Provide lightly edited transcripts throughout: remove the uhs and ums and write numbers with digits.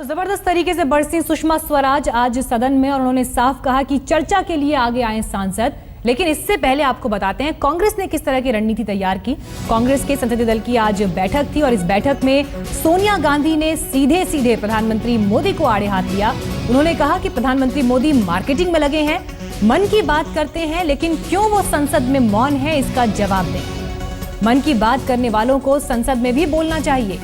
तो जबरदस्त तरीके से बरसीं सुषमा स्वराज आज सदन में और उन्होंने साफ कहा कि चर्चा के लिए आगे आए सांसद। लेकिन इससे पहले आपको बताते हैं कांग्रेस ने किस तरह की रणनीति तैयार की। कांग्रेस के संसदीय दल की आज बैठक थी और इस बैठक में सोनिया गांधी ने सीधे सीधे प्रधानमंत्री मोदी को आड़े हाथ लिया। उन्होंने कहा कि प्रधानमंत्री मोदी मार्केटिंग में लगे हैं, मन की बात करते हैं, लेकिन क्यों वो संसद में मौन है इसका जवाब दें। मन की बात करने वालों को संसद में भी बोलना चाहिए।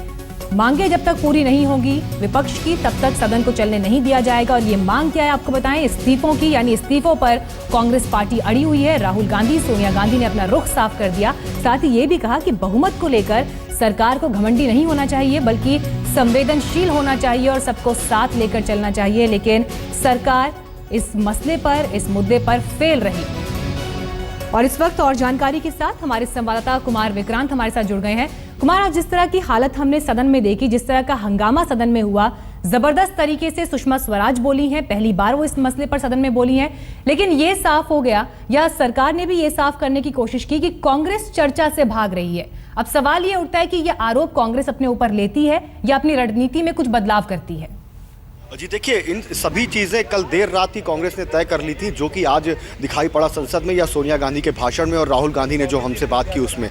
मांगे जब तक पूरी नहीं होगी विपक्ष की तब तक सदन को चलने नहीं दिया जाएगा। और ये मांग क्या है आपको बताएं, इस्तीफों की, यानी इस्तीफों पर कांग्रेस पार्टी अड़ी हुई है। राहुल गांधी, सोनिया गांधी ने अपना रुख साफ कर दिया। साथ ही ये भी कहा कि बहुमत को लेकर सरकार को घमंडी नहीं होना चाहिए बल्कि संवेदनशील होना चाहिए और सबको साथ लेकर चलना चाहिए। लेकिन सरकार इस मसले पर, इस मुद्दे पर फेल रही। और इस वक्त और जानकारी के साथ हमारे संवाददाता कुमार विक्रांत हमारे साथ जुड़ गए हैं। कुमार, आज जिस तरह की हालत हमने सदन में देखी, जिस तरह का हंगामा सदन में हुआ, जबरदस्त तरीके से सुषमा स्वराज बोली हैं, पहली बार वो इस मसले पर सदन में बोली हैं, लेकिन ये साफ हो गया या सरकार ने भी ये साफ करने की कोशिश की कि कांग्रेस चर्चा से भाग रही है। अब सवाल ये उठता है कि ये आरोप कांग्रेस अपने ऊपर लेती है या अपनी रणनीति में कुछ बदलाव करती है। जी देखिए, इन सभी चीज़ें कल देर रात ही कांग्रेस ने तय कर ली थी, जो कि आज दिखाई पड़ा संसद में या सोनिया गांधी के भाषण में और राहुल गांधी ने जो हमसे बात की उसमें।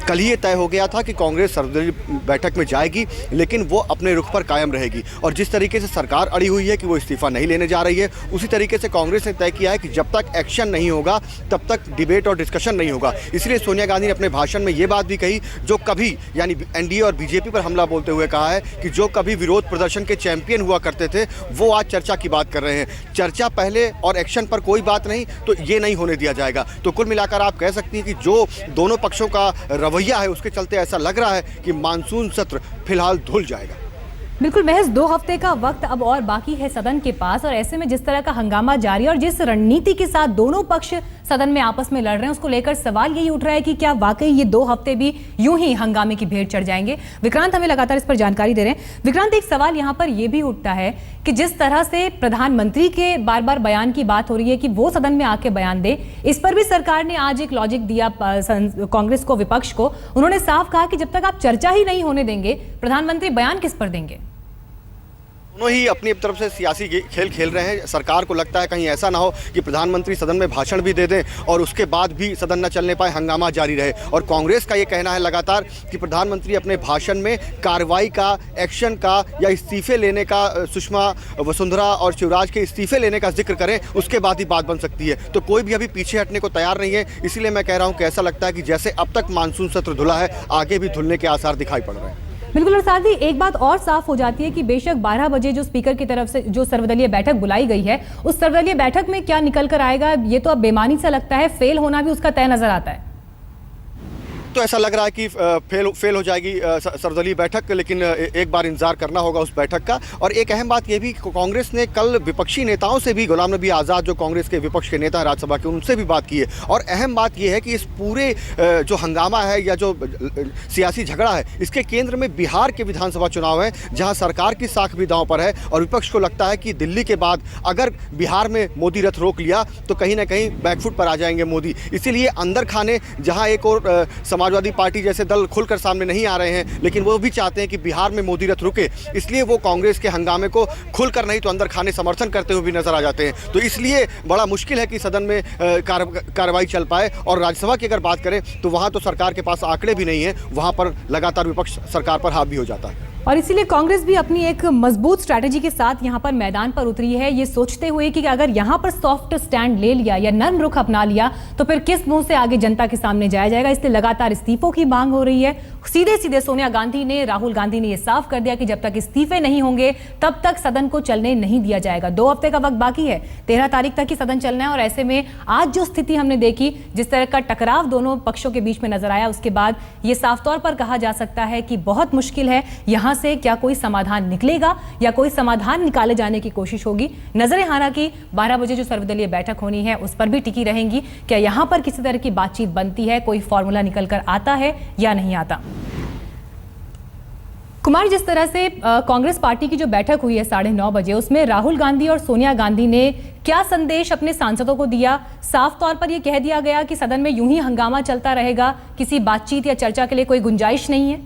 कल ही ये तय हो गया था कि कांग्रेस सर्वदलीय बैठक में जाएगी, लेकिन वो अपने रुख पर कायम रहेगी। और जिस तरीके से सरकार अड़ी हुई है कि वो इस्तीफा नहीं लेने जा रही है, उसी तरीके से कांग्रेस ने तय किया है कि जब तक एक्शन नहीं होगा तब तक डिबेट और डिस्कशन नहीं होगा। इसलिए सोनिया गांधी ने अपने भाषण में ये बात भी कही, जो कभी यानी एनडीए और बीजेपी पर हमला बोलते हुए कहा है कि जो कभी विरोध प्रदर्शन के चैंपियन हुआ करते थे वो आज चर्चा की बात कर रहे हैं। चर्चा पहले और एक्शन पर कोई बात नहीं, तो ये नहीं होने दिया जाएगा। तो कुल मिलाकर आप कह सकती हैं कि जो दोनों पक्षों का रवैया है उसके चलते ऐसा लग रहा है कि मानसून सत्र फिलहाल धुल जाएगा। बिल्कुल, महज 2 हफ्ते का वक्त अब और बाकी है सदन के पास और ऐसे में जिस तरह का हंगामा जारी है और जिस रणनीति के साथ दोनों पक्ष सदन में आपस में लड़ रहे हैं, उसको लेकर सवाल यही उठ रहा है कि क्या वाकई ये 2 हफ्ते भी यूं ही हंगामे की भेंट चढ़ जाएंगे। विक्रांत हमें लगातार इस पर जानकारी दे रहे हैं। विक्रांत, एक सवाल यहाँ पर यह भी उठता है कि जिस तरह से प्रधानमंत्री के बार बार बयान की बात हो रही है कि वो सदन में आके बयान दे, इस पर भी सरकार ने आज एक लॉजिक दिया कांग्रेस को, विपक्ष को। उन्होंने साफ कहा कि जब तक आप चर्चा ही नहीं होने देंगे प्रधानमंत्री बयान किस पर देंगे। दोनों ही अपनी तरफ से सियासी खेल खेल रहे हैं। सरकार को लगता है कहीं ऐसा ना हो कि प्रधानमंत्री सदन में भाषण भी दे दें और उसके बाद भी सदन न चलने पाए, हंगामा जारी रहे। और कांग्रेस का ये कहना है लगातार कि प्रधानमंत्री अपने भाषण में कार्रवाई का, एक्शन का या इस्तीफे लेने का, सुषमा, वसुंधरा और शिवराज के इस्तीफे लेने का जिक्र करें, उसके बाद ही बात बन सकती है। तो कोई भी अभी पीछे हटने को तैयार नहीं है। इसीलिए मैं कह रहा हूँ कि ऐसा लगता है कि जैसे अब तक मानसून सत्र धुला है, आगे भी धुलने के आसार दिखाई पड़ रहे हैं। बिल्कुल, और साथ ही एक बात और साफ हो जाती है कि बेशक 12 बजे जो स्पीकर की तरफ से जो सर्वदलीय बैठक बुलाई गई है, उस सर्वदलीय बैठक में क्या निकल कर आएगा ये तो अब बेमानी सा लगता है। फेल होना भी उसका तय नजर आता है। तो ऐसा लग रहा है कि फेल हो जाएगी सर्वदलीय बैठक, लेकिन एक बार इंतजार करना होगा उस बैठक का। और एक अहम बात यह भी, कांग्रेस ने कल विपक्षी नेताओं से भी, गुलाम नबी आज़ाद जो कांग्रेस के विपक्ष के नेता हैं राज्यसभा के, उनसे भी बात की है। और अहम बात यह है कि इस पूरे जो हंगामा है या जो सियासी झगड़ा है, इसके केंद्र में बिहार के विधानसभा चुनाव है, जहाँ सरकार की साख भी दांव पर है। और विपक्ष को लगता है कि दिल्ली के बाद अगर बिहार में मोदी रथ रोक लिया तो कहीं ना कहीं बैकफुट पर आ जाएंगे मोदी। इसीलिए अंदर खाने, जहाँ एक और समाजवादी पार्टी जैसे दल खुलकर सामने नहीं आ रहे हैं, लेकिन वो भी चाहते हैं कि बिहार में मोदी रथ रुके, इसलिए वो कांग्रेस के हंगामे को खुलकर नहीं तो अंदर खाने समर्थन करते हुए भी नजर आ जाते हैं। तो इसलिए बड़ा मुश्किल है कि सदन में कार्रवाई चल पाए। और राज्यसभा की अगर बात करें तो वहां तो सरकार के पास आंकड़े भी नहीं है, वहां पर लगातार विपक्ष सरकार पर हावी हो जाता है। और इसीलिए कांग्रेस भी अपनी एक मजबूत स्ट्रैटेजी के साथ यहां पर मैदान पर उतरी है, ये सोचते हुए कि अगर यहां पर सॉफ्ट स्टैंड ले लिया या नर्म रुख अपना लिया तो फिर किस मुंह से आगे जनता के सामने जाया जाएगा। इसलिए लगातार इस्तीफों की मांग हो रही है। सीधे सीधे सोनिया गांधी ने, राहुल गांधी ने यह साफ कर दिया कि जब तक इस्तीफे नहीं होंगे तब तक सदन को चलने नहीं दिया जाएगा। 2 हफ्ते का वक्त बाकी है, 13 तारीख तक ही सदन चलना है। और ऐसे में आज जो स्थिति हमने देखी, जिस तरह का टकराव दोनों पक्षों के बीच में नजर आया, उसके बाद यह साफ तौर पर कहा जा सकता है कि बहुत मुश्किल है यहां से क्या कोई समाधान निकलेगा या कोई समाधान निकाले जाने की कोशिश होगी। नजरें हालांकि 12 बजे जो सर्वदलीय बैठक होनी है उस पर भी टिकी रहेंगी। क्या यहां पर किसी तरह की बातचीत बनती है, कोई फॉर्मूला निकल कर आता है या नहीं आता। कुमार, जिस तरह से कांग्रेस पार्टी की जो बैठक हुई है 9:30 बजे, उसमें राहुल गांधी और सोनिया गांधी ने क्या संदेश अपने सांसदों को दिया। साफ तौर पर यह कह दिया गया कि सदन में यूं ही हंगामा चलता रहेगा, किसी बातचीत या चर्चा के लिए कोई गुंजाइश नहीं है।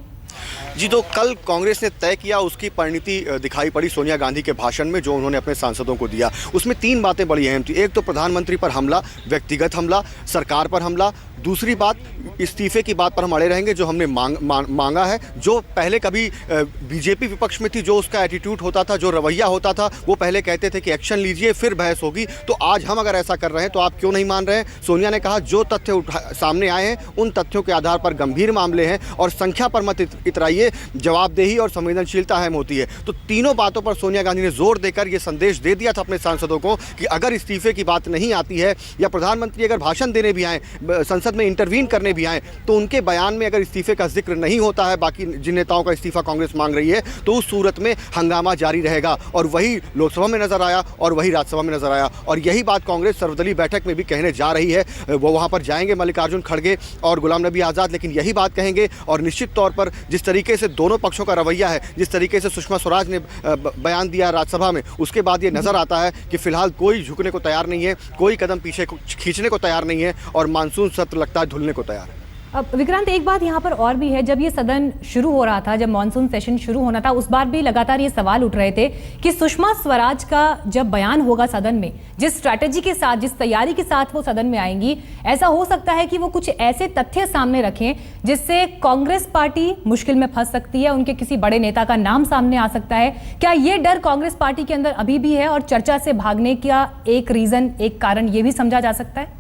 जी, तो कल कांग्रेस ने तय किया, उसकी परिणति दिखाई पड़ी सोनिया गांधी के भाषण में जो उन्होंने अपने सांसदों को दिया। उसमें 3 बातें बड़ी अहम थी। एक तो प्रधानमंत्री पर हमला, व्यक्तिगत हमला, सरकार पर हमला। दूसरी बात, इस्तीफे की बात पर हम अड़े रहेंगे जो हमने मांगा है। जो पहले कभी बीजेपी विपक्ष में थी, जो उसका एटीट्यूड होता था, जो रवैया होता था, वो पहले कहते थे कि एक्शन लीजिए फिर बहस होगी। तो आज हम अगर ऐसा कर रहे हैं तो आप क्यों नहीं मान रहे हैं? सोनिया ने कहा जो तथ्य सामने आए हैं उन तथ्यों के आधार पर गंभीर मामले हैं और संख्या पर मत इतराइए, जवाबदेही और संवेदनशीलता अहम होती है। तो तीनों बातों पर सोनिया गांधी ने जोर देकर यह संदेश दे दिया था अपने सांसदों को कि अगर इस्तीफे की बात नहीं आती है या प्रधानमंत्री अगर भाषण देने भी आए, संसद में इंटरवीन करने भी आए, तो उनके बयान में अगर इस्तीफे का जिक्र नहीं होता है, बाकी जिन नेताओं का इस्तीफा कांग्रेस मांग रही है, तो उस सूरत में हंगामा जारी रहेगा। और वही लोकसभा में नजर आया और वही राज्यसभा में नजर आया। और यही बात कांग्रेस सर्वदलीय बैठक में भी कहने जा रही है। वो वहां पर जाएंगे मल्लिकार्जुन खड़गे और गुलाम नबी आज़ाद, लेकिन यही बात कहेंगे। और निश्चित तौर पर जिस तरीके से दोनों पक्षों का रवैया है, जिस तरीके से सुषमा स्वराज ने बयान दिया राज्यसभा में, उसके बाद ये नजर आता है कि फिलहाल कोई झुकने को तैयार नहीं है, कोई कदम पीछे खींचने को तैयार नहीं है और मानसून सत्र लगता है धुलने को तैयार है। अब विक्रांत, एक बात यहाँ पर और भी है, जब ये सदन शुरू हो रहा था, जब मॉनसून सेशन शुरू होना था, उस बार भी लगातार ये सवाल उठ रहे थे कि सुषमा स्वराज का जब बयान होगा सदन में, जिस स्ट्रैटेजी के साथ, जिस तैयारी के साथ वो सदन में आएंगी, ऐसा हो सकता है कि वो कुछ ऐसे तथ्य सामने रखें जिससे कांग्रेस पार्टी मुश्किल में फंस सकती है, उनके किसी बड़े नेता का नाम सामने आ सकता है। क्या ये डर कांग्रेस पार्टी के अंदर अभी भी है और चर्चा से भागने का एक रीजन, एक कारण ये भी समझा जा सकता है?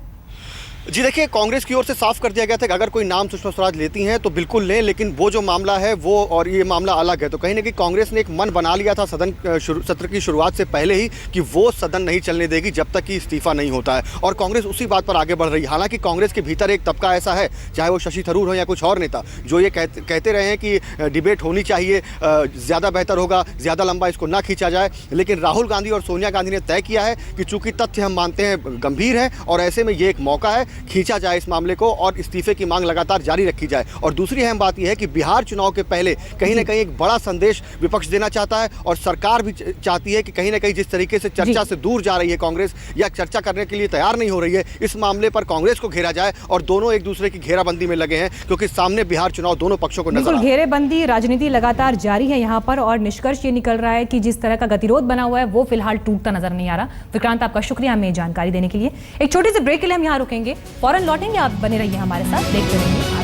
जी देखिए, कांग्रेस की ओर से साफ कर दिया गया था कि अगर कोई नाम सुषमा स्वराज लेती हैं तो बिल्कुल लें, लेकिन वो जो मामला है वो और ये मामला अलग है। तो कहीं ना कहीं कांग्रेस ने एक मन बना लिया था सदन सत्र की शुरुआत से पहले ही कि वो सदन नहीं चलने देगी जब तक कि इस्तीफा नहीं होता है, और कांग्रेस उसी बात पर आगे बढ़ रही है। हालांकि कांग्रेस के भीतर एक तबका ऐसा है, चाहे वो शशि थरूर हो या कुछ और नेता, जो ये कहते रहे हैं कि डिबेट होनी चाहिए, ज़्यादा बेहतर होगा, ज़्यादा लंबा इसको ना खींचा जाए। लेकिन राहुल गांधी और सोनिया गांधी ने तय किया है कि चूंकि तथ्य हम मानते हैं गंभीर है और ऐसे में ये एक मौका है, खींचा जाए इस मामले को और इस्तीफे की मांग लगातार जारी रखी जाए। और दूसरी अहम बात यह है कि बिहार चुनाव के पहले कहीं ना कहीं एक बड़ा संदेश विपक्ष देना चाहता है और सरकार भी चाहती है कि कहीं ना कहीं जिस तरीके से चर्चा से दूर जा रही है कांग्रेस या चर्चा करने के लिए तैयार नहीं हो रही है, इस मामले पर कांग्रेस को घेरा जाए। और दोनों एक दूसरे की घेराबंदी में लगे हैं क्योंकि सामने बिहार चुनाव दोनों पक्षों को नजर घेरेबंदी राजनीति लगातार जारी है यहाँ पर, और निष्कर्ष ये निकल रहा है कि जिस तरह का गतिरोध बना हुआ है वो फिलहाल टूटता नजर नहीं आ रहा। विक्रांत, आपका शुक्रिया हमें जानकारी देने के लिए। एक छोटी सी ब्रेक के लिए हम यहाँ रुकेंगे, फौरन लौटेंगे। आप बने रहिए हमारे साथ, देखते रहिए।